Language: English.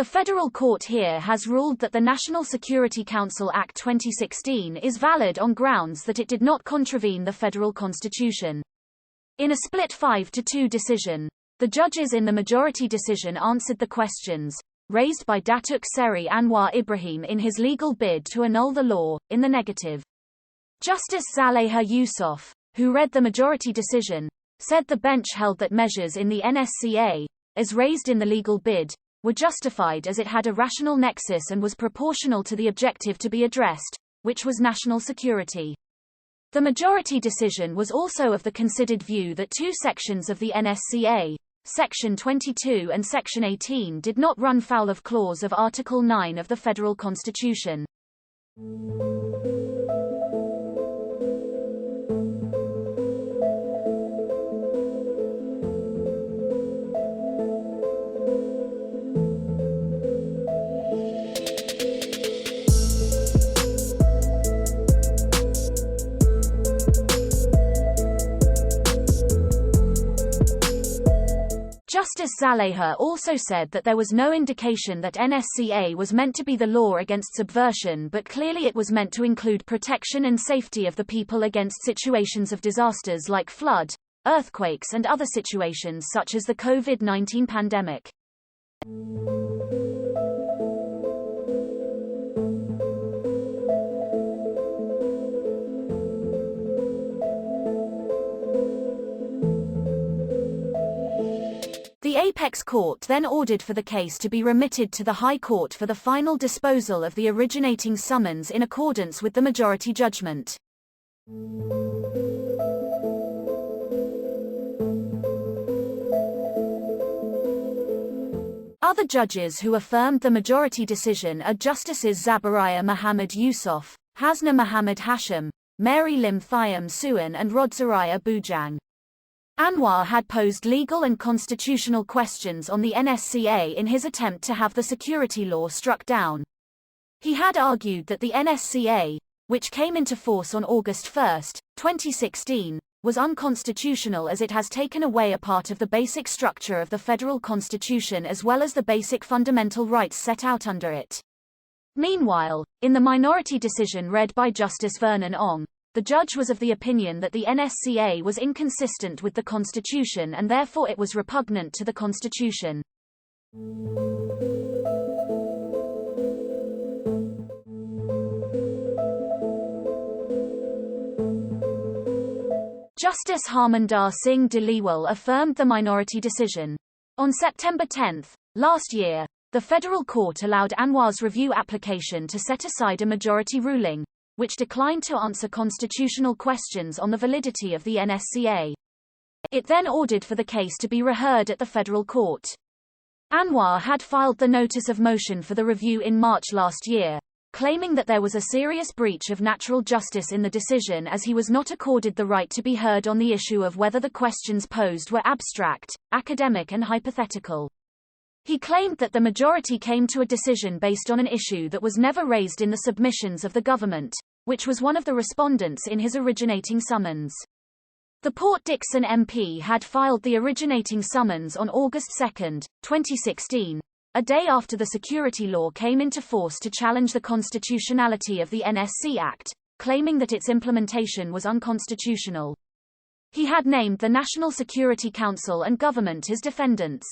The federal court here has ruled that the National Security Council Act 2016 is valid on grounds that it did not contravene the federal constitution. In a split 5-2 decision, the judges in the majority decision answered the questions raised by Datuk Seri Anwar Ibrahim in his legal bid to annul the law, in the negative. Justice Zaleha Yusof, who read the majority decision, said the bench held that measures in the NSCA, as raised in the legal bid, were justified as it had a rational nexus and was proportional to the objective to be addressed, which was national security. The majority decision was also of the considered view that two sections of the NSCA, Section 22 and Section 18, did not run foul of clause of Article 9 of the Federal Constitution. Justice Zaleha also said that there was no indication that NSCA was meant to be the law against subversion, but clearly it was meant to include protection and safety of the people against situations of disasters like flood, earthquakes and other situations such as the COVID-19 pandemic. The Apex Court then ordered for the case to be remitted to the High Court for the final disposal of the originating summons in accordance with the majority judgment. Other judges who affirmed the majority decision are Justices Zaleha Yusof, Hasna Muhammad Hashim, Mary Lim Thiam Suan and Rodzariah Bujang. Anwar had posed legal and constitutional questions on the NSCA in his attempt to have the security law struck down. He had argued that the NSCA, which came into force on August 1, 2016, was unconstitutional as it has taken away a part of the basic structure of the federal constitution as well as the basic fundamental rights set out under it. Meanwhile, in the minority decision read by Justice Vernon Ong, the judge was of the opinion that the NSCA was inconsistent with the Constitution and therefore it was repugnant to the Constitution. Justice Harminder Singh Dhaliwal affirmed the minority decision. On September 10, last year, the federal court allowed Anwar's review application to set aside a majority ruling, which declined to answer constitutional questions on the validity of the NSCA. It then ordered for the case to be reheard at the federal court. Anwar had filed the notice of motion for the review in March last year, claiming that there was a serious breach of natural justice in the decision as he was not accorded the right to be heard on the issue of whether the questions posed were abstract, academic and hypothetical. He claimed that the majority came to a decision based on an issue that was never raised in the submissions of the government, which was one of the respondents in his originating summons. The Port Dickson MP had filed the originating summons on August 2, 2016, a day after the security law came into force to challenge the constitutionality of the NSC Act, claiming that its implementation was unconstitutional. He had named the National Security Council and government as defendants.